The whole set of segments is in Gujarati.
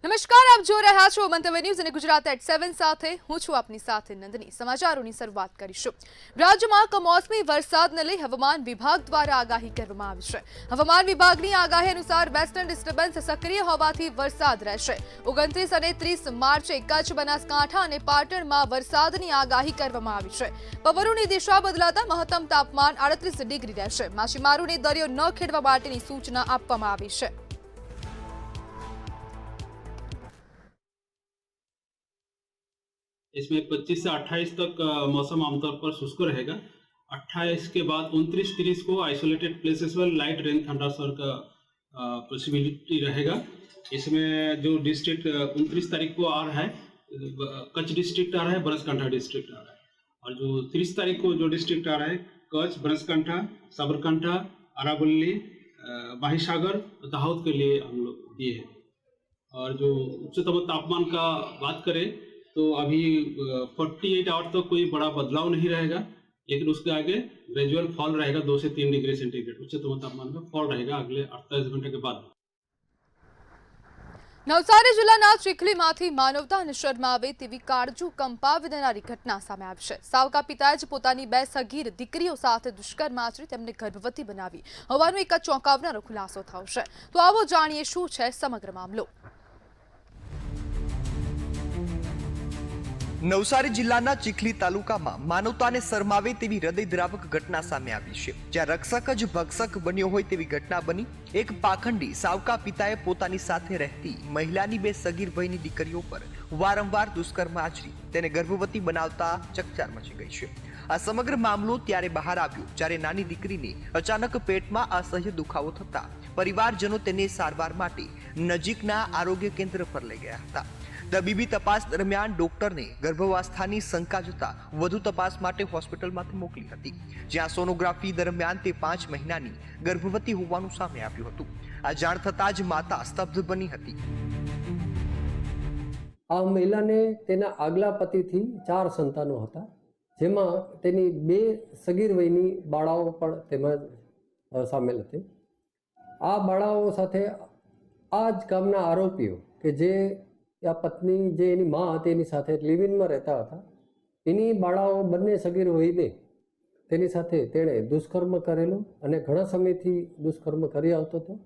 નમસ્કાર, આપ જોઈ રહ્યા છો મંતવ્ય ન્યૂઝ અને ગુજરાત એટ 7 સાથે હું છું આપની સાથે નંદની। સમાચારોની શરૂઆત કરીશું। રાજ્યમાં કમોસમી વરસાદને લઈ હવામાન વિભાગ દ્વારા આગાહી કરવામાં આવી છે। હવામાન વિભાગની આગાહી અનુસાર વેસ્ટર્ન ડિસ્ટર્બન્સ સક્રિય હોવાથી વરસાદ રહેશે। 29 અને 30 માર્ચે કચ્છ, બનાસકાંઠા અને પાટણમાં વરસાદની આગાહી કરવામાં આવી છે। પવનોની દિશા બદલાતા મહત્તમ તાપમાન 38 ડિગ્રી રહેશે। માછીમારોને દરિયો ન ખેડવા માટેની સૂચના આપવામાં આવી છે। इसमें 25 से 28 तक मौसम आमतौर पर शुष्क रहेगा। 28 के बाद 29-30 को आइसोलेटेड प्लेसेस पर लाइट रेन थंडरस्टॉर्म का पॉसिबिलिटी रहेगा। इसमें जो डिस्ट्रिक्ट 29 तारीख को आ रहा है, कच्छ डिस्ट्रिक्ट आ रहा है, बनासकांठा डिस्ट्रिक्ट आ रहा है। और जो 30 तारीख को जो डिस्ट्रिक्ट आ रहा है, कच्छ, बनासकांठा, साबरकांठा, अरावली, माहीसागर, दाहोद के लिए हम लोग दिए हैं। और जो उच्चतम तापमान का बात करें तो अभी 48 आवर तक कोई बड़ा बदलाव नहीं रहेगा, लेकिन उसके आगे ग्रेजुअल फॉल रहेगा। 2 से 3 डिग्री सेंटीग्रेड उच्चतम तापमान में फॉल रहेगा अगले 48 घंटे के बाद। નવસારી જિલ્લાના ચીખલીમાંથી માનવતાને શરમાવે તેવી કાળજુ કંપાવી દેનારી ઘટના સામે આવી છે। સાવકા પિતાએ જ પોતાની 2 સગીર દીકરીઓ સાથે દુષ્કર્મ આચરી તેમને ગર્ભવતી બનાવી હોવાનો એક ચોંકાવનારો ખુલાસો થયો છે। તો આવો જાણીએ શું છે સમગ્ર મામલો। નવસારી જિલ્લાના ચીખલી તાલુકામાં માનવતાને શરમાવે તેવી હૃદયદ્રાવક ઘટના સામે આવી છે, જ્યાં રક્ષક જ ભક્ષક બન્યો હોય તેવી ઘટના બની। એક પાખંડી સાવકા પિતાએ પોતાની સાથે રહેતી મહિલાની 2 સગીર વયની દીકરીઓ પર વારંવાર દુષ્કર્મ આચરી તેને ગર્ભવતી બનાવતા ચકચાર મચી ગઈ છે। આ સમગ્ર મામલો ત્યારે બહાર આવ્યો જ્યારે નાની દીકરીને અચાનક પેટમાં અસહ્ય દુખાવો થતા પરિવારજનો તેને સારવાર માટે નજીકના આરોગ્ય કેન્દ્ર પર લઈ ગયા હતા। તબીબી તપાસ દરમિયાન ડોક્ટરને ગર્ભાવસ્થાની શંકા જતા વધુ તપાસ માટે હોસ્પિટલમાંથી મોકલી હતી, જ્યાં સોનોગ્રાફી દરમિયાન તે 5 મહિનાની ગર્ભવતી હોવાનું સામે આવ્યું હતું। આ જાણ થતાં જ માતા સ્તબ્ધ બની હતી। આ મહિલાને તેના આગલા પતિથી 4 સંતાનો હતા, જેમાં તેની 2 સગીર વયની બાળાઓ પણ તેમાં સામેલ હતી। આ બાળાઓ સાથે આ જ કામના આરોપીઓ કે જે આ પત્ની જે એની માં હતી એની સાથે લિવિનમાં રહેતા હતા, એની બાળાઓ બંને સગીર વયને તેની સાથે તેણે દુષ્કર્મ કરેલું અને ઘણા સમયથી દુષ્કર્મ કરી આવતો હતો।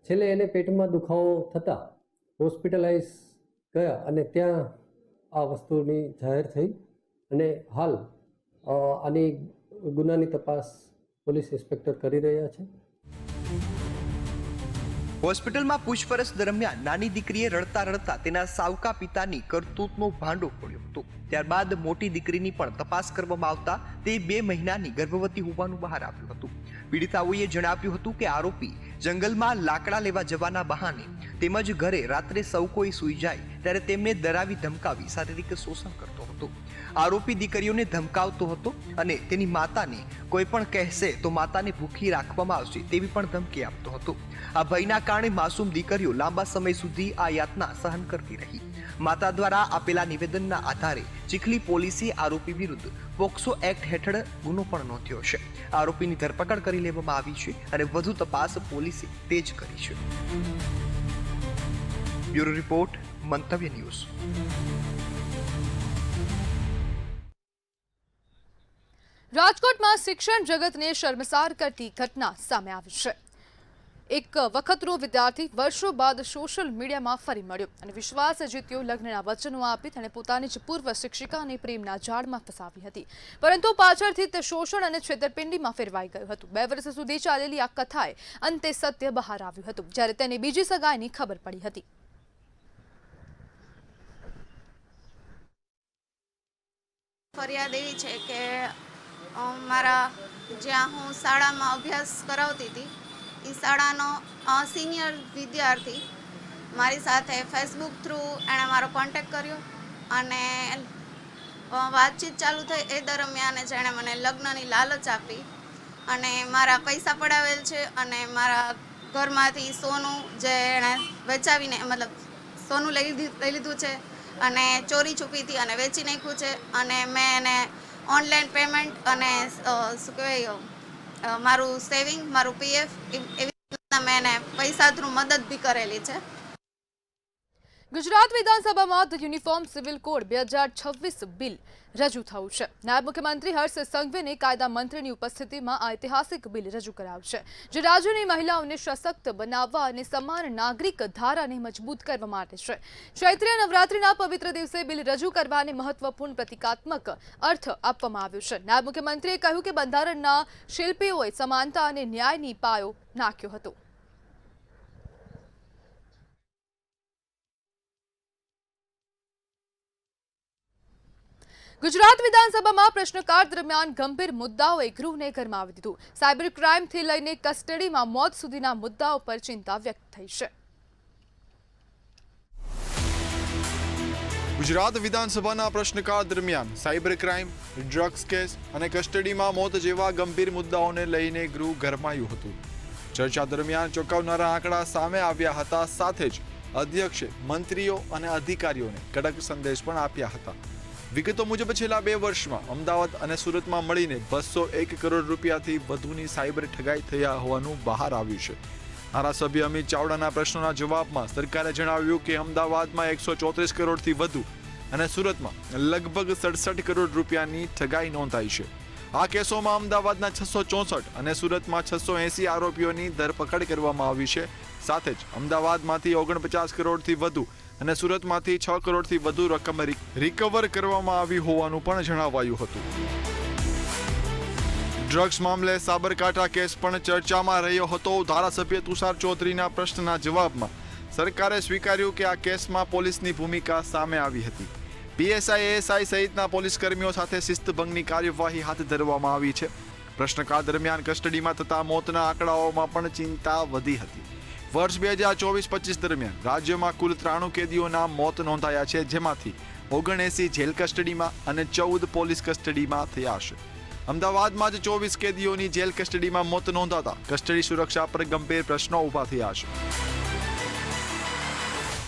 છેલ્લે એને પેટમાં દુખાવો થતાં હોસ્પિટલાઇઝ ગયા અને ત્યાં આ વસ્તુની જાહેર થઈ અને હાલ આની ગુનાની તપાસ પોલીસ ઇન્સ્પેક્ટર કરી રહ્યા છે। હોસ્પિટલમાં પૂછપરછ દરમિયાન નાની દીકરીએ રડતા રડતા તેના સાવકા પિતાની કરતૂતનો ભાંડો ફોડ્યો હતો। ત્યારબાદ મોટી દીકરીની પણ તપાસ કરવામાં આવતા તે 2 મહિનાની ગર્ભવતી હોવાનું બહાર આવ્યું હતું। પીડિતાઓએ જણાવ્યું હતું કે આરોપી જંગલમાં લાકડા લેવા જવાના બહાને તેમજ ઘરે રાત્રે સૌ કોઈ સૂઈ જાય ત્યારે તેમને ડરાવી ધમકાવી શારીરિક શોષણ કરતો હતો। આરોપી દીકરીઓને ધમકાવતો હતો અને તેની માતાને કોઈ પણ કહેશે તો માતાને ભૂખી રાખવામાં આવશે તેવી પણ ધમકી આપતો હતો। આ ભયના કારણે માસૂમ દીકરીઓ લાંબા સમય સુધી આ યાતના સહન કરતી રહી। માતા દ્વારા આપેલા નિવેદનના આધારે ચીખલી પોલીસે આરોપી વિરુદ્ધ પોક્સો એક્ટ હેઠળ ગુનો પણ નોંધ્યો છે। આરોપીની ધરપકડ કરી લેવામાં આવી છે અને વધુ તપાસ પોલીસે તેજ કરી છે। બ્યુરો રિપોર્ટ, મંતવ્ય ન્યૂઝ। રાજકોટમાં શિક્ષણ જગતને શર્મસાર કરતી ઘટના સામે આવી છે। એક વખતનો વિદ્યાર્થી વર્ષો બાદ સોશિયલ મીડિયામાં ફરી મળ્યો અને વિશ્વાસ જીત્યો। લગ્નના વચનો આપી તેણે પોતાની જ પૂર્વ શિક્ષિકાને પ્રેમના જાળમાં ફસાવી હતી, પરંતુ પાછળથી તે શોષણ અને છેતરપિંડીમાં ફેરવાઈ ગયું હતું। 2 વર્ષ સુધી ચાલેલી આ કથાએ અંતે સત્ય બહાર આવ્યું હતું જ્યારે તેને બીજી સગાઈની ખબર પડી હતી। ફરિયાદ એવી છે કે મારા જ્યાં હું શાળામાં અભ્યાસ કરાવતી હતી એ શાળાનો સિનિયર વિદ્યાર્થી મારી સાથે ફેસબુક થ્રુ એણે મારો કોન્ટેક્ટ કર્યો અને વાતચીત ચાલુ થઈ। એ દરમિયાન જ એણે મને લગ્નની લાલચ આપી અને મારા પૈસા પડાવેલ છે અને મારા ઘરમાંથી સોનું જે એણે વેચાવીને મતલબ સોનું લઈ લીધું છે અને ચોરી છુપીથી અને વેચી નાખ્યું છે અને મેં એને ઓનલાઈન પેમેન્ટ અને શું કહેવાય મારું સેવિંગ, મારું પીએફ એવી રીતના મેં એને પૈસા થ્રુ મદદ બી કરેલી છે। ગુજરાત વિધાનસભામાં the uniform civil code 2026 bill રજૂ થયું છે. નાયબ મુખ્યમંત્રી હર્ષ સંઘવીને કાયદા મંત્રીની ઉપસ્થિતિમાં આ ઐતિહાસિક બિલ રજૂ કરાવશે, જે રાજ્યની મહિલાઓને સશક્ત બનાવવા અને સમાન નાગરિક ધારાને મજબૂત કરવા માટે છે. ચૈત્રી નવરાત્રિના પવિત્ર દિવસે બિલ રજૂ કરવાને મહત્વપૂર્ણ પ્રતિકાત્મક અર્થ આપવામાં આવ્યો છે. નાયબ મુખ્યમંત્રીએ કહ્યું કે બંધારણના શિલ્પીઓએ સમાનતા અને ન્યાયની પાયો નાખ્યો હતો. ગુજરાત વિધાનસભામાં પ્રશ્નકાળ દરમિયાન ગંભીર મુદ્દાઓએ ગૃહને ગરમાવી દીધું. સાયબર ક્રાઇમથી લઈને કસ્ટડીમાં મોત સુધીના મુદ્દાઓ પર ચિંતા વ્યક્ત થઈ છે. ગુજરાત વિધાનસભાના પ્રશ્નકાળ દરમિયાન સાયબર ક્રાઇમ, ડ્રગ્સ કેસ અને કસ્ટડીમાં મોત જેવા ગંભીર મુદ્દાઓને લઈને ગૃહ ગરમાયું હતું. ચર્ચા દરમિયાન ચોંકાવનારા આંકડા સામે આવ્યા હતા. સાથે જ અધ્યક્ષે મંત્રીઓ અને અધિકારીઓને કડક સંદેશ પણ આપ્યા હતા. વિગતો મુજબ છેલ્લા 2 વર્ષમાં અમદાવાદ અને સુરતમાં મળીને 201 કરોડ રૂપિયાથી વધુની સાયબર ઠગાઈ થયા હોવાનું બહાર આવ્યું છે. ધારાસભ્ય અમિત ચાવડાના પ્રશ્નોના જવાબમાં સરકારે જણાવ્યું કે અમદાવાદમાં 134 કરોડથી વધુ અને સુરતમાં લગભગ 67 કરોડ રૂપિયાની ઠગાઈ નોંધાઈ છે. આ કેસોમાં અમદાવાદના 664 અને સુરતમાં 680 આરોપીઓની ધરપકડ કરવામાં આવી છે. સાથે જ અમદાવાદમાંથી 49 કરોડથી વધુ અને સુરતમાંથી 6 કરોડથી વધુ રકમ રિકવર કરવામાં આવી હોવાનું પણ જણાવાયું હતું. ડ્રગ્સ મામલે સાબરકાંઠા કેસ પણ ચર્ચામાં રહ્યો હતો. ધારાસભ્ય તુષાર ચૌધરીના પ્રશ્નના જવાબમાં સરકારે સ્વીકાર્યું કે આ કેસમાં પોલીસની ભૂમિકા સામે આવી હતી. પીએસઆઈ, એએસઆઈ સહિતના પોલીસ કર્મીઓ સાથે શિસ્તભંગની કાર્યવાહી હાથ ધરવામાં આવી છે. પ્રશ્નકાળ દરમિયાન કસ્ટડીમાં થતા મોતના આંકડાઓમાં પણ ચિંતા વધી હતી. વર્ષ 2024-25 દરમિયાન રાજ્યમાં કુલ 93 કેદીઓના મોત નોંધાયા છે, જેમાંથી 79 જેલ કસ્ટડીમાં અને 14 પોલીસ કસ્ટડીમાં થયા છે. અમદાવાદમાં જ 24 કેદીઓની જેલ કસ્ટડીમાં મોત નોંધાતા કસ્ટડી સુરક્ષા પર ગંભીર પ્રશ્નો ઊભા થયા છે.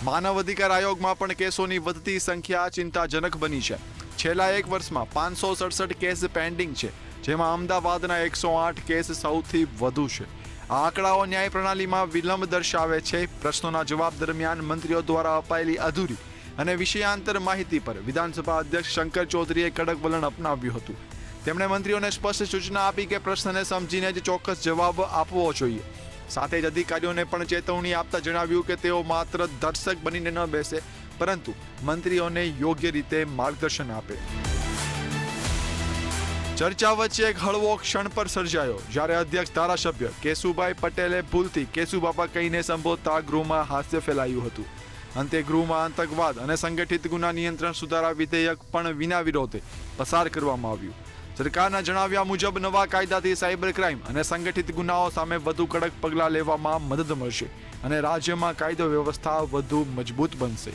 માનવ અધિકાર આયોગમાં પણ કેસોની વધતી સંખ્યા ચિંતાજનક બની છે. છેલ્લા 1 વર્ષમાં 567 કેસ પેન્ડિંગ છે, જેમાં અમદાવાદના 108 કેસ સૌથી વધુ છે. આ આંકડાઓ ન્યાય પ્રણાલીમાં વિલંબ દર્શાવે છે. પ્રશ્નોના જવાબ દરમિયાન મંત્રીઓ દ્વારા અપાયેલી અધૂરી અને વિષયાંતર માહિતી પર વિધાનસભા અધ્યક્ષ શંકર ચૌધરીએ કડક વલણ અપનાવ્યું હતું. તેમણે મંત્રીઓને સ્પષ્ટ સૂચના આપી કે પ્રશ્નને સમજીને જ ચોક્કસ જવાબ આપવો જોઈએ. સાથે જ અધિકારીઓને પણ ચેતવણી આપતા જણાવ્યું કે તેઓ માત્ર દર્શક બનીને ન બેસે, પરંતુ મંત્રીઓને યોગ્ય રીતે માર્ગદર્શન આપે. ચર્ચા વચ્ચે એક હળવો ક્ષણ પર સર્જાયો, જ્યારે અધ્યક્ષ ધારાસભ્ય કેશુભાઈ પટેલે ભૂલથી કેશુબાપા કહીને સંબોધતા ગૃહમાં હાસ્ય ફેલાયું હતું. અંતે ગૃહમાં આતંકવાદ અને સંગઠિત ગુના નિયંત્રણ સુધારા વિધેયક પણ વિના વિરોધે પસાર કરવામાં આવ્યું. સરકારના જણાવ્યા મુજબ નવા કાયદાથી સાયબર ક્રાઇમ અને સંગઠિત ગુનાઓ સામે વધુ કડક પગલાં લેવામાં મદદ મળશે અને રાજ્યમાં કાયદો વ્યવસ્થા વધુ મજબૂત બનશે.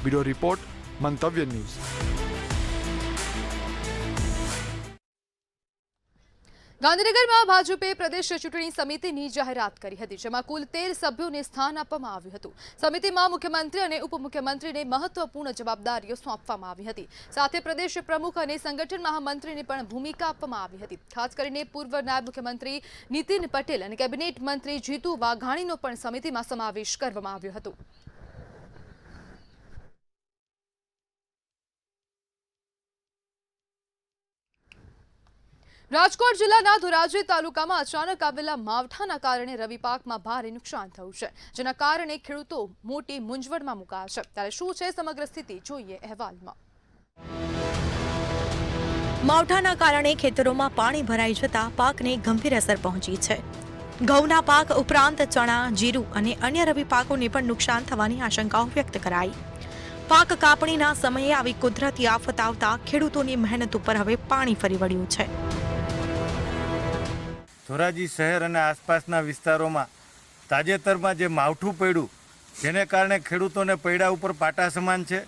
બ્યુરો રિપોર્ટ, મંતવ્ય ન્યૂઝ. ગાંધીનગરમાં ભાજપે પ્રદેશ ચૂંટણી સમિતિની જાહેરાત કરી હતી, જેમાં કુલ 13 સભ્યોને સ્થાન આપવામાં આવ્યું હતું. સમિતિમાં મુખ્યમંત્રી અને ઉપમુખ્યમંત્રીને મહત્વપૂર્ણ જવાબદારીઓ સોંપવામાં આવી હતી. સાથે પ્રદેશ પ્રમુખ અને સંગઠન મહામંત્રીને પણ ભૂમિકા આપવામાં આવી હતી. ખાસ કરીને પૂર્વ નાયબ મુખ્યમંત્રી નીતિન પટેલ અને કેબિનેટ મંત્રી જીતુ વાઘાણીનો પણ સમિતિમાં સમાવેશ કરવામાં આવ્યો હતો. રાજકોટ જિલ્લાના ધોરાજી તાલુકામાં અચાનક આવેલા માવઠાના કારણે રવિ પાકમાં ભારે નુકસાન થયું છે, જેના કારણે ખેડૂતો મોટી મૂંઝવણમાં મુકાયા છે. ત્યારે શું છે સમગ્ર સ્થિતિ, જોઈએ અહેવાલમાં. માવઠાના કારણે ખેતરોમાં પાણી ભરાઈ જતા પાકને ગંભીર અસર પહોંચી છે. ઘઉંના પાક ઉપરાંત ચણા, જીરું અને અન્ય રવિ પાકોને પણ નુકસાન થવાની આશંકાઓ વ્યક્ત કરાઈ. પાક કાપણીના સમયે આવી કુદરતી આફત આવતા ખેડૂતોની મહેનત ઉપર હવે પાણી ફરી વળ્યું છે. ધોરાજી શહેર અને આસપાસના વિસ્તારોમાં તાજેતરમાં જે માવઠું પડ્યું, જેને કારણે ખેડૂતોને પૈડા ઉપર પાટા સમાન છે.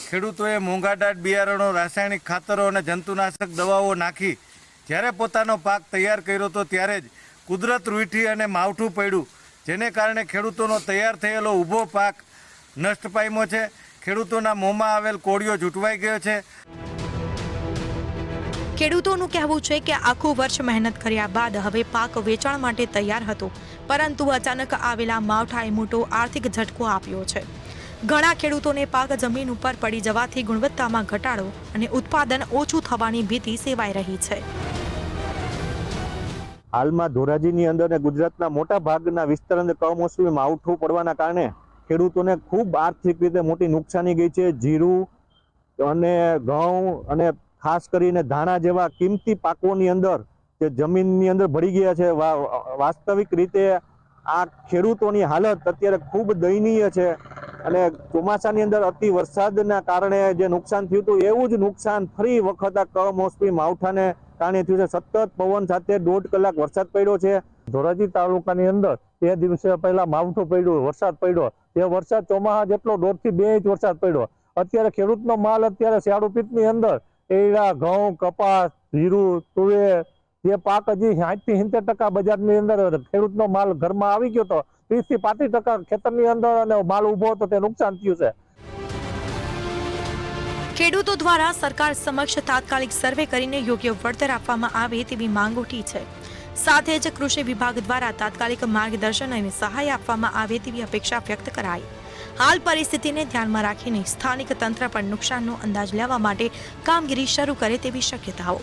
ખેડૂતોએ મોંઘાદાટ બિયારણો, રાસાયણિક ખાતરો અને જંતુનાશક દવાઓ નાખી જ્યારે પોતાનો પાક તૈયાર કર્યો હતો, ત્યારે જ કુદરત રૂઠી અને માવઠું પડ્યું, જેને કારણે ખેડૂતોનો તૈયાર થયેલો ઊભો પાક નષ્ટ પામ્યો છે. ખેડૂતોના મોંમાં આવેલ કોળિયો ઝૂંટવાઈ ગયો છે. ખેડૂતોનું કહેવું છે કે આખું વર્ષ મહેનત કર્યા બાદ હવે પાક વેચાણ માટે તૈયાર હતો, પરંતુ અચાનક આવેલા માવઠાએ મોટો આર્થિક ઝટકો આપ્યો છે. ઘણા ખેડૂતોને પાક જમીન ઉપર પડી જવાથી ગુણવત્તામાં ઘટાડો અને ઉત્પાદન ઓછું થવાની ભીતિ સેવાઈ રહી છે. હાલમાં ધોરાજીની અંદર અને ગુજરાતના મોટા ભાગના વિસ્તારની અંદર કમોસમી માવઠું પડવાના કારણે ખેડૂતોને ખૂબ આર્થિક રીતે મોટી નુકસાની ગઈ છે. જીરું અને ઘઉં અને ખાસ કરીને ધાણા જેવા કિંમતી પાકોની અંદર જે જમીનની અંદર ભળી ગયા છે. વાસ્તવિક રીતે આ ખેડૂતોની હાલત અત્યારે ખૂબ દયનીય છે અને ચોમાસાની અંદર અતિ વરસાદના કારણે જે નુકસાન થયું હતું એવું જ નુકસાન ફરી વખત આ કમોસમી માવઠાને કારણે થયું છે. સતત પવન સાથે 1.5 કલાક વરસાદ પડ્યો છે. ધોરાજી તાલુકાની અંદર 2 દિવસ પહેલા માવઠું પડ્યું, વરસાદ પડ્યો. તે વરસાદ ચોમાસા જેટલો 1.5 થી 2 ઇંચ વરસાદ પડ્યો. અત્યારે ખેડૂતનો માલ અત્યારે શિયાળુ પિત્તની અંદર એરડા, ઘઉં, કપાસ, જીરું, તુવેર જે પાક હજી 60 થી 70% બજારની અંદર ખેડૂતનો માલ ઘરમાં આવી ગયો હતો. 30 થી 35% ખેતરની અંદર અને માલ ઉભો હતો તે નુકસાન થયું છે. ખેડૂતો દ્વારા સરકાર સમક્ષ તાત્કાલિક સર્વે કરીને યોગ્ય વળતર આપવામાં આવે તેવી માંગ ઉઠી છે. સાથે જ કૃષિ વિભાગ દ્વારા તાત્કાલિક માર્ગદર્શન અને સહાય આપવામાં આવે તેવી અપેક્ષા વ્યક્ત કરાઈ. હાલ પરિસ્થિતિને ધ્યાનમાં રાખીને સ્થાનિક તંત્ર પર નુકસાનનો અંદાજ લેવા માટે કામગીરી શરૂ કરે તેવી શક્યતાઓ.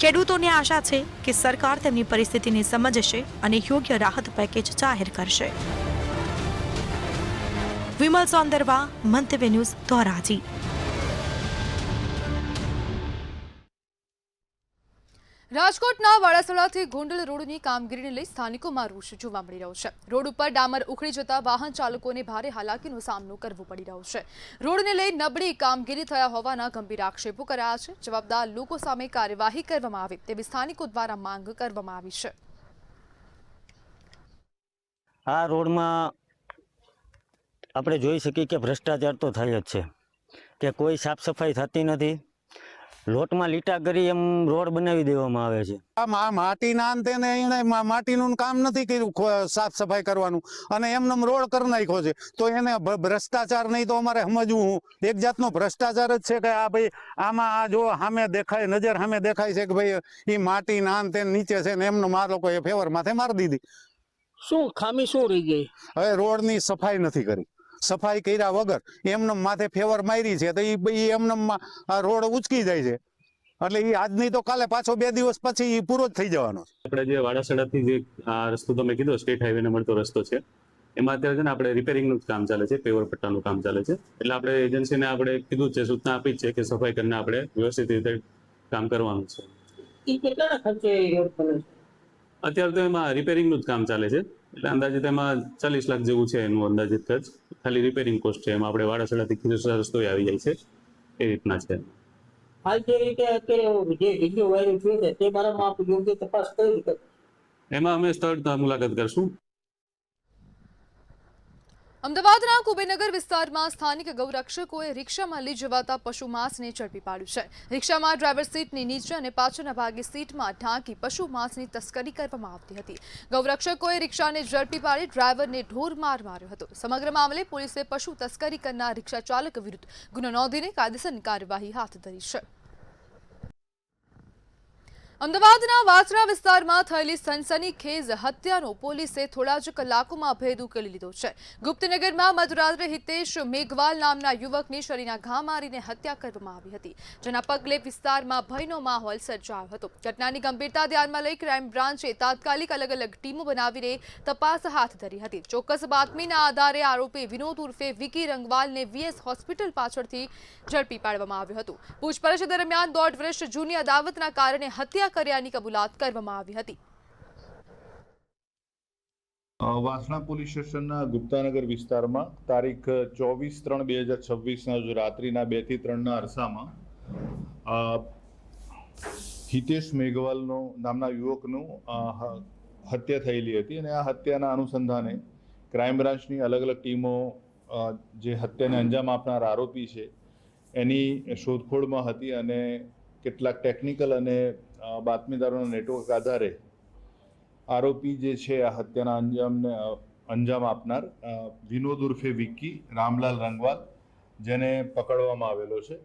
ખેડૂતોને આશા છે કે સરકાર તેમની પરિસ્થિતિને સમજશે અને યોગ્ય રાહત પેકેજ જાહેર કરશે. વિમલ સોંદરવા, મંતવ્ય ન્યૂઝ, ધોરાજી. રાજકોટના વાડાસણાથી ગોંડલ રોડની કામગીરીને લઈ સ્થાનિકોમાં રોષ જોવા મળી રહ્યો છે. રોડ ઉપર ડામર ઉખડી જતા વાહન ચાલકોને ભારે હાલાકીનો સામનો કરવો પડી રહ્યો છે. રોડને લઈ નબળી કામગીરી થયા હોવાના ગંભીર આક્ષેપો કરાયા છે. જવાબદાર લોકો સામે કાર્યવાહી કરવામાં આવે તેવી સ્થાનિકો દ્વારા માંગ કરવામાં આવી છે. આ રોડમાં આપણે જોઈ શકીએ કે ભ્રષ્ટાચાર તો થાય જ છે, કે કોઈ સાફ સફાઈ થતી નથી. લોટમાં લીટા કરી એમ રોડ બનાવી દેવામાં આવે છે. આ માટીના અંતે ને એને માટીનું કામ નથી કર્યું સાફ સફાઈ કરવાનું અને એમને રોડ કરી નાખ્યો છે. તો એને ભ્રષ્ટાચાર નહીં તો અમારે સમજવું એક જાતનો ભ્રષ્ટાચાર જ છે કે આ ભાઈ આમાં આ જો સામે દેખાય, નજર સામે દેખાય છે કે ભાઈ એ માટીના અંતે નીચે છે ને એમને આ લોકોએ ફેવર માથે મારી દીધી. શું ખામી શું રહી ગઈ? હવે રોડની સફાઈ નથી કરી. સફાઈ કર્યા વગર એમને માથે ફેવર મારી છે તો એ એમને રોડ ઉચકી જાય છે. એટલે એ આજની તો કાલે પાછો 2 દિવસ પછી એ પૂરો જ થઈ જવાનો. આપણે જે વાડાસણાથી જે આ રસ્તો તમે કીધો સ્ટેટ હાઈવે ને મળતો રસ્તો છે એમાં અત્યારે છે ને આપણે રિપેરિંગનું કામ ચાલે છે, પેવર પટ્ટાનું કામ ચાલે છે. એટલે આપણે એજન્સીને આપણે કીધું છે, સૂચના આપી છે કે સફાઈ કરીને આપણે વ્યવસ્થિત રીતે કામ કરવાનું છે. એ કેટલા ખર્ચે રોડ બને છે? અત્યારે તો એમાં રિપેરિંગનું જ કામ ચાલે છે. એટલે અંદાજિત એમાં 40 લાખ જેવું છે એનું અંદાજિત ખર્ચ. ખાલી રિપેરિંગ કોસ્ટ છે. એમાં આપણે વાડાસણાથી ખીરસરા રસ્તો આવી જાય છે એ રીતના છે. હાલ જે રીતે અત્યારે જે વિડીયો વાયરલ થયો છે તે બારામાં આપણે યોગ્ય તપાસ કઈ રીતે? એમાં અમે સ્થળ મુલાકાત કરશું. અમદાવાદના કુબેરનગર વિસ્તારમાં સ્થાનિક ગૌરક્ષકોએ રિક્ષામાં લઈ જવાતા પશુ માંસને ઝડપી પાડ્યું છે. રિક્ષામાં ડ્રાઈવર સીટની નીચે અને પાછળના ભાગે સીટમાં ઢાંકી પશુ માંસની તસ્કરી કરવામાં આવતી હતી. ગૌરક્ષકોએ રિક્ષાને ઝડપી પાડી ડ્રાઈવરને ઢોર માર માર્યો હતો. સમગ્ર મામલે પોલીસે પશુ તસ્કરી કરનાર રિક્ષા ચાલક વિરુદ્ધ ગુનો નોંધીને કાયદેસરની કાર્યવાહી હાથ ધરી છે. અમદાવાદના વાસણા વિસ્તારમાં થયેલી સનસનીખેજ હત્યાનો પોલીસે થોડા જ કલાકોમાં ભેદ ઉકેલી લીધો છે. ગુપ્તનગરમાં મધરાત્રે હિતેશ મેઘવાલ નામના યુવકની શરીરના ઘા મારીને હત્યા કરવામાં આવી હતી, જેના પગલે વિસ્તારમાં ભયનો માહોલ સર્જાયો હતો. ઘટનાની ગંભીરતા ધ્યાનમાં લઈ ક્રાઇમ બ્રાન્ચે તાત્કાલિક અલગ અલગ ટીમો બનાવીને તપાસ હાથ ધરી હતી. ચોક્કસ બાતમીના આધારે આરોપી વિનોદ ઉર્ફે વિકી રંગવાલને વીએસ હોસ્પિટલ પાછળથી ઝડપી પાડવામાં આવ્યો હતો. પૂછપરછ દરમિયાન 1.5 વર્ષ જૂની અદાવતના કારણે હત્યા કર્યાની કબૂલાત કરવામાં આવી હતી. વાસણા પોલીસ સ્ટેશનના ગુપ્તાનગર વિસ્તારમાં તારીખ 24/3/2026 ના રોજ રાત્રિના 2 થી 3 ના અરસામાં હિતેશ મેઘવાલનો નામના યુવકનું હત્યા થયેલી હતી અને આ હત્યાના અનુસંધાને ક્રાઇમ બ્રાન્ચની અલગ અલગ ટીમો જે હત્યાને અંજામ આપનાર આરોપી છે એની શોધખોળમાં હતી અને કેટલાક ટેકનિકલ અને બાતમીદારોના નેટવર્ક આધારે આરોપી જે છે આ હત્યાના અંજામ આપનાર વિનોદ ઉર્ફે વિક્કી રામલાલ રંગવાલ જેને પકડવામાં આવેલો છે.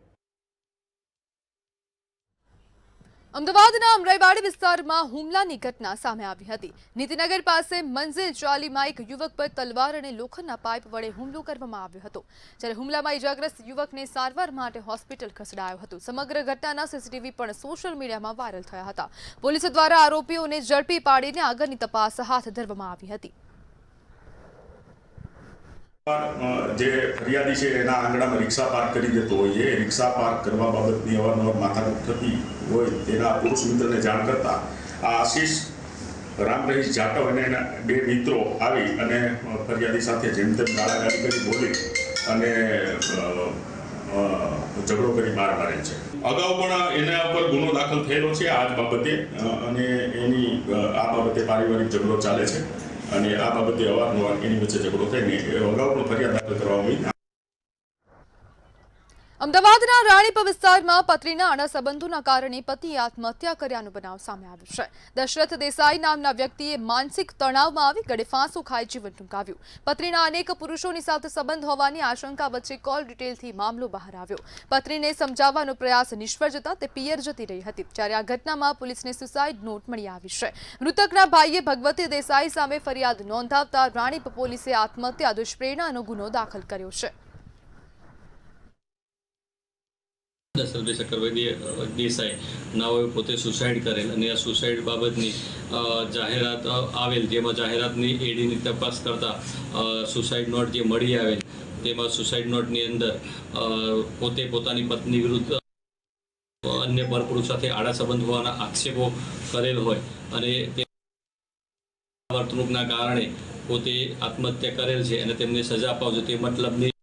અમદાવાદના અમરાઈવાડી વિસ્તારમાં હુમલાની ઘટના સામે આવી હતી. નીતિનગર પાસે મંઝિલ ચાલીમાં એક યુવક પર તલવાર અને લોખંડના પાઇપ વડે હુમલો કરવામાં આવ્યો હતો. જ્યારે હુમલામાં ઇજાગ્રસ્ત યુવકને સારવાર માટે હોસ્પિટલ ખસેડાયો હતો. સમગ્ર ઘટનાના સીસીટીવી પણ સોશિયલ મીડિયામાં વાયરલ થયા હતા. પોલીસ દ્વારા આરોપીઓને ઝડપી પાડીને આગળની તપાસ હાથ ધરવામાં આવી હતી. જે ફરિયાદી છે એના આંગણામાં રિક્ષા પાર્ક કરી દેતો હોય છે. રિક્ષા પાર્ક કરવા બાબતની અવારનવાર માથાકૂટ થતી હોય તેના પુરુષ મિત્રને જાણ કરતા આ આશીષ રામરહીશ જાટવ અને એના બે મિત્રો આવી અને ફરિયાદી સાથે જેમ તેમ ગાળાગાળી કરી બોલી અને ઝઘડો કરી માર મારેલ છે. અગાઉ પણ એના ઉપર ગુનો દાખલ થયેલો છે આ જ બાબતે અને એની આ બાબતે પારિવારિક ઝઘડો ચાલે છે અને આ બાબતે અવારનવાર એની વચ્ચે ઝઘડો થઈને અગાઉ પણ ફરિયાદ દાખલ કરવામાં આવી. અમદાવાદના રાણીપ વિસ્તારમાં પત્નીના આડા સંબંધોના કારણે પતિએ આત્મહત્યા કર્યાનો બનાવ સામે આવ્યો છે. દશરથ દેસાઈ નામના વ્યક્તિએ માનસિક તણાવમાં આવી ગળે ફાંસો ખાઈ જીવન ટૂંકાવ્યું. પત્નીના અનેક પુરુષોની સાથે સંબંધ હોવાની આશંકા વચ્ચે કોલ ડિટેલથી મામલો બહાર આવ્યો. પત્નીને સમજાવવાનો પ્રયાસ નિષ્ફળ જતા તે પિયર જતી રહી હતી. જ્યારે આ ઘટનામાં પોલીસને સુસાઇડ નોટ મળી આવી છે. મૃતકના ભાઈએ ભગવતી દેસાઈ સામે ફરિયાદ નોંધાવતા રાણીપ પોલીસે આત્મહત્યા દુષ્પ્રેરણાનો ગુનો દાખલ કર્યો છે. દશરથ ચક્રવર્તી દેસાઈ નાઓએ પોતે સુસાઇડ કરેલ અને આ સુસાઇડ બાબતની જાહેરાત આવેલ, જેમાં જાહેરાતની એડીની તપાસ કરતા સુસાઇડ નોટ જે મળી આવેલ તેમાં સુસાઇડ નોટની અંદર પોતે પોતાની પત્ની વિરુદ્ધ અન્ય પરપુરુષ સાથે આડા સંબંધ હોવાના આક્ષેપો કરેલ હોય અને તે વર્તણૂકના કારણે પોતે આત્મહત્યા કરેલ છે અને તેમને સજા અપાવજો તે મતલબની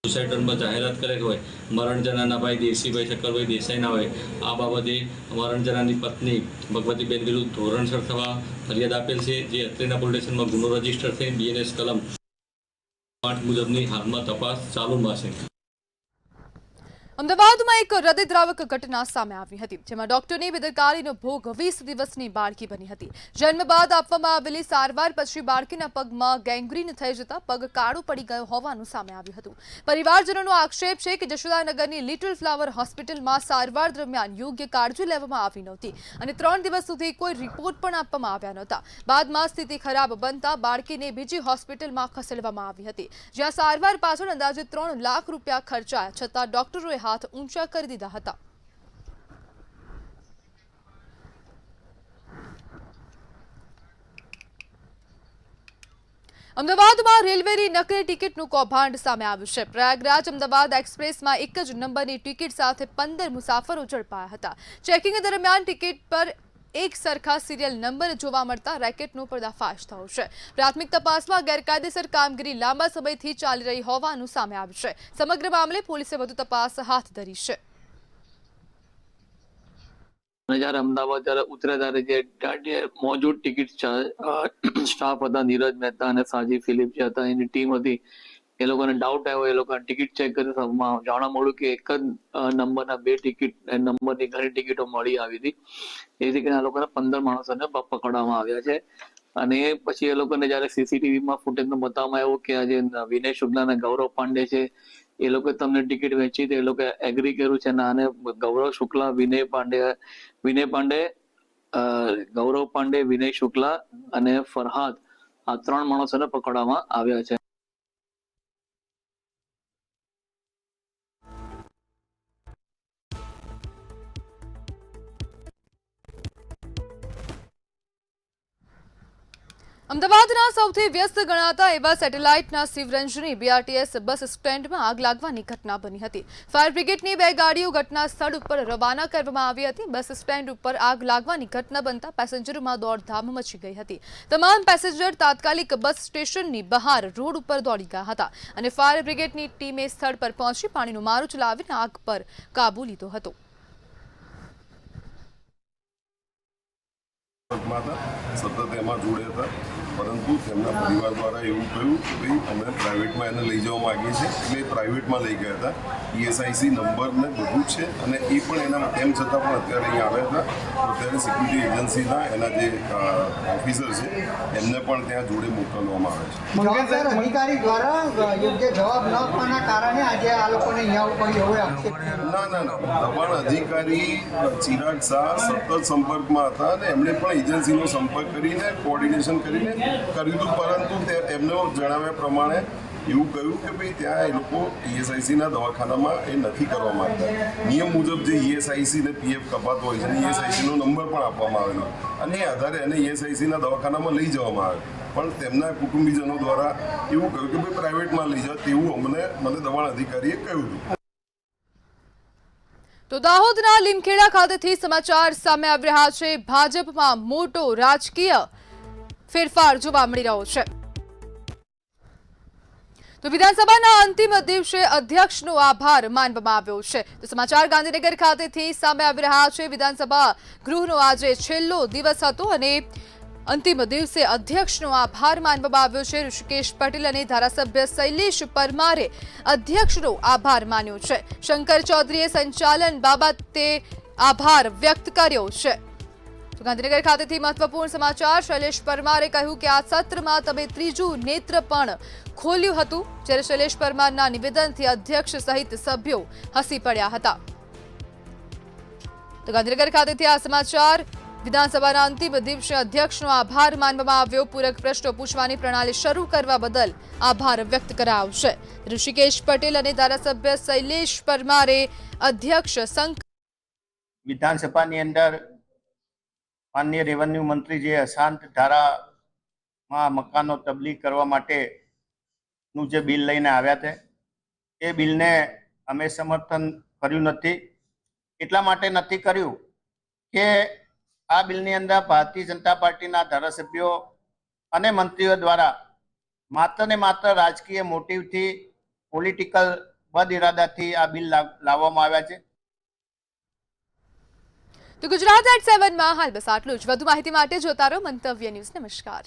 સુસાઇડમાં જાહેરાત કરેલ હોય. મરણ જનારના ભાઈ દેવસીભાઈ ચક્કરભાઈ દેસાઈના હોય. આ બાબતે મરણ જનારની પત્ની ભગવતીબેન વિરુદ્ધ ધોરણસર થવા ફરિયાદ આપેલ છે, જે અત્રેના પોલીસ સ્ટેશનમાં ગુનો રજીસ્ટર થઈ BNS કલમ 8 મુજબની હાલમાં તપાસ ચાલુમાં છે. અમદાવાદમાં એક હૃદયદ્રાવક ઘટના સામે આવી હતી, જેમાં ડોક્ટરની બેદરકારીનો ભોગ 20 દિવસની બાળકી બની હતી. જન્મ બાદ આપવામાં આવેલી સારવાર પછી બાળકીના પગમાં ગેંગ્રીન થઈ જતા પગ કાળો પડી ગયો હોવાનું સામે આવ્યું હતું. પરિવારજનોનો આક્ષેપ છે કે જશોદાનગરની લિટલ ફ્લાવર હોસ્પિટલમાં સારવાર દરમિયાન યોગ્ય કાળજી લેવામાં આવી નહોતી અને 3 દિવસ સુધી કોઈ રિપોર્ટ પણ આપવામાં આવ્યા નહોતા. બાદમાં સ્થિતિ ખરાબ બનતા બાળકીને બીજી હોસ્પિટલમાં ખસેડવામાં આવી હતી, જ્યાં સારવાર પાછળ અંદાજે 3 લાખ રૂપિયા ખર્ચાયા છતાં ડોક્ટરોએ હાથ ઊંચા કરી દીધા હતા. અમદાવાદમાં રેલવેની નકલી ટિકિટનું કૌભાંડ સામે આવ્યું છે. પ્રયાગરાજ અમદાવાદ એક્સપ્રેસમાં એક જ નંબરની ટિકિટ સાથે 15 મુસાફરો ઝડપાયા હતા. ચેકિંગ દરમિયાન ટિકિટ પર એક સરખા સિરિયલ નંબર જોવા મળતા રેકેટનો પર્દાફાશ થયો છે. પ્રાથમિક તપાસમાં ગેરકાયદેસર કામગીરી લાંબા સમયથી ચાલી રહી હોવાનું સામે આવ્યું છે. સમગ્ર મામલે પોલીસે વધુ તપાસ હાથ ધરી છે. જ્યારે અમદાવાદ જ્યારે ઉતરે ત્યારે જે મોજૂદ ટિકિટ સ્ટાફ હતા, નીરજ મહેતા અને સાજી ફિલિપ જે હતા, એની ટીમ હતી, એ લોકોને ડાઉટ આવ્યો. એ લોકોને ટિકિટ ચેક કરી જાણવા મળ્યું કે એક જ નંબરના 2 ટિકિટ નંબરની ઘણી ટિકિટો મળી આવી હતી. એથી કરીને આ લોકોને 15 માણસોને પકડવામાં આવ્યા છે. અને પછી એ લોકોને જયારે સીસીટીવીમાં ફૂટેજમાં બતાવવામાં આવ્યું કે આ જે વિનય શુક્લા અને ગૌરવ પાંડે છે એ લોકોએ તમને ટિકિટ વેચી તો એ લોકોએ એગ્રી કર્યું છે. અને ગૌરવ શુક્લા, વિનય પાંડે, ગૌરવ પાંડે, વિનય શુક્લા અને ફરહાદ, આ 3 માણસોને પકડવામાં આવ્યા છે. અમદાવાદના સૌથી વ્યસ્ત ગણાતા એવા સેટેલાઇટના શિવરંજની BRTS બસ સ્ટેન્ડમાં આગ લાગવાની ઘટના બની હતી. ફાયર બ્રિગેડની 2 ગાડીઓ ઘટના સ્થળ ઉપર રવાના કરવામાં આવી હતી. બસ સ્ટેન્ડ ઉપર આગ લાગવાની ઘટના બનતા પેસેન્જરોમાં દોડધામ મચી ગઈ હતી. તમામ પેસેન્જર તાત્કાલિક બસ સ્ટેશનની બહાર રોડ ઉપર દોડી ગયા હતા અને ફાયર બ્રિગેડની ટીમે સ્થળ પર પહોંચી પાણીનો મારો ચલાવીને આગ પર કાબુ લીધો હતો. સતત એમાં જોડે હતા પરંતુ તેમના પરિવાર દ્વારા એવું કહ્યું કે ભાઈ અમે પ્રાઇવેટમાં એને લઈ જવા માગીએ છીએ, એટલે એ પ્રાઇવેટમાં લઈ ગયા હતા. ESIC નંબર ને બધું જ છે, અને એ પણ એના તેમ છતાં પણ અત્યારે અહીંયા આવ્યા હતા. અત્યારે સિક્યુરિટી એજન્સીના એના જે ઓફિસર છે એમને પણ ત્યાં જોડે મોકલવામાં આવે છે. અધિકારી દ્વારા યોગ્ય જવાબ ન આપવાના કારણે આજે આ લોકોને અહીંયા કોઈ એવો આક્ષેપ ના, દબાણ અધિકારી ચિરાગ શાહ સતત સંપર્કમાં હતા અને એમણે પણ એજન્સીનો સંપર્ક કરીને કોઓર્ડિનેશન કરીને કર્યું હતું, પરંતુ એમને જણાવ્યા પ્રમાણે એવું કહ્યું કે ભાઈ ત્યાં એ લોકો ESICના દવાખાનામાં એ નથી કરવા માંગતા. નિયમ મુજબ જે ESIC ને PF કપાતો હોય છે, ESICનો નંબર પણ આપવામાં આવેલો અને એ આધારે એને ESICના દવાખાનામાં લઈ જવામાં આવે, પણ તેમના કુટુંબીજનો દ્વારા એવું કહ્યું કે ભાઈ પ્રાઇવેટમાં લઈ જાઓ, તેવું મને દબાણ અધિકારીએ કહ્યું હતું. તો દાહોદના લીમખેડા ખાતેથી સમાચાર સામે આવી રહ્યા છે. ભાજપમાં મોટો રાજકીય ફેરફાર જોવા મળી રહ્યો છે. તો વિધાનસભાના અંતિમ દિવસે અધ્યક્ષનો આભાર માનવામાં આવ્યો છે. તો સમાચાર ગાંધીનગર ખાતેથી સામે આવી રહ્યા છે. વિધાનસભા ગૃહનો આજે છેલ્લો દિવસ હતો અને અંતિમ દિવસે અધ્યક્ષનો આભાર માનવામાં આવ્યો છે. ઋષિકેશ પટેલ અને ધારાસભ્ય શૈલેષ પરમારે અધ્યક્ષનો આભાર માન્યો છે. શંકર ચૌધરીએ સંચાલન બાબતે આભાર વ્યક્ત કર્યો છે. તો ગાંધીનગર ખાતેથી મહત્વપૂર્ણ સમાચાર. શૈલેષ પરમારે કહ્યું કે આ સત્રમાં તમે ત્રીજું નેત્ર પણ ખોલ્યું હતું, જ્યારે શૈલેષ પરમારના નિવેદનથી અધ્યક્ષ સહિત સભ્યો હસી પડ્યા હતા. તો ગાંધીનગર ખાતેથી આ સમાચાર. વિધાનસભાના અંતિમ દિવસે અધ્યક્ષનો આભાર માનવામાં આવ્યો. પૂરક પ્રશ્નો પૂછવાની પ્રણાલી શરૂ કરવા બદલ આભાર વ્યક્ત કરાયો છે. ઋષિકેશ પટેલ અને ધારાસભ્ય શૈલેષ પરમારે અધ્યક્ષ વિધાનસભાની અંદર માનનીય રેવન્યુ મંત્રી જે અશાંત ધારામાં મકાનો તબદીલ કરવા માટેનું જે બિલ લઈને આવ્યા છે એ બિલને અમે સમર્થન કર્યું નથી. એટલા માટે નથી કર્યું કે આ બિલની અંદર ભારતીય જનતા પાર્ટીના ધારાસભ્યો અને મંત્રીઓ દ્વારા માત્ર ને માત્ર રાજકીય મોટિવથી, પોલિટિકલ બદ ઇરાદાથી આ બિલ લાવવામાં આવ્યા છે. તો ગુજરાત@7 માં હાલ બસ આટલું જ. વધુ માહિતી માટે જોતા રહો મંતવ્ય ન્યૂઝ. નમસ્કાર.